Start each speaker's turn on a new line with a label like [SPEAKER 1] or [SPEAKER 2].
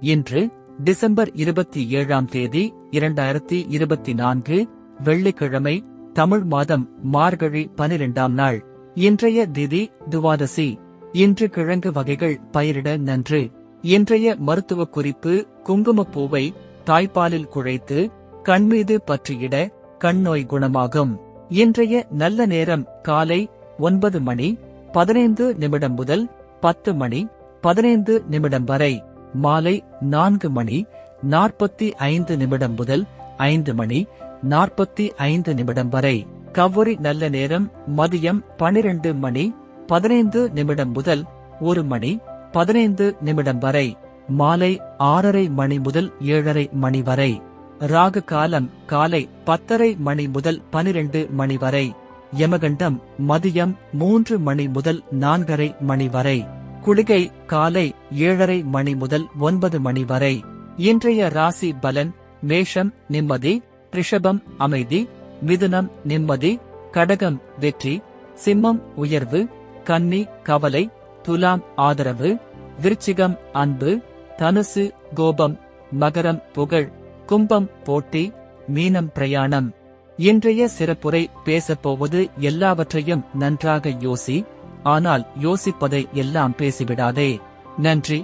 [SPEAKER 1] இன்று டிசம்பர் 27ஆம் தேதி 2024 வெள்ளிக்கிழமை, தமிழ் மாதம் மார்கழி 12ஆம் நாள். இன்றைய திதி துவாதசி. இன்று கிழங்கு வகைகள் பயிரிட நன்று. இன்றைய மருத்துவ குறிப்பு: குங்குமப்பூவை தாய்ப்பாலில் குழைத்து கண்மீது பற்றியிட கண்ணோய் குணமாகும். இன்றைய நல்ல நேரம் காலை 9 மணி 15 நிமிடம் முதல் 10 மணி 15 நிமிடம் வரை. மாலை 4 மணி 45 நிமிடம் முதல் 5 மணி 45 நிமிடம் வரை. கவ்வரி நல்ல நேரம் மதியம் 12 மணி 15 நிமிடம் முதல் 1 மணி 15 நிமிடம் வரை. மாலை 6:30 மணி முதல் 7:30 மணி வரை. ராகு காலம் காலை 10:30 மணி முதல் 12 மணி வரை. யமகண்டம் மதியம் 3 மணி முதல் 4:30 மணி வரை. குளிகை காலை 7:30 மணி முதல் 9 மணி வரை. இன்றைய ராசி பலன்: மேஷம் நிம்மதி, ரிஷபம் அமைதி, மிதுனம் நிம்மதி, கடகம் வெற்றி, சிம்மம் உயர்வு, கன்னி கவலை, துலாம் ஆதரவு, விருச்சிகம் அன்பு, தனுசு கோபம், மகரம் புகழ், கும்பம் போட்டி, மீனம் பிரயாணம். இன்றைய சிறப்புரை: பேசப்போவது எல்லாவற்றையும் நன்றாக யோசி, ஆனால் யோசிப்பதை எல்லாம் பேசிவிடாதே. நன்றி.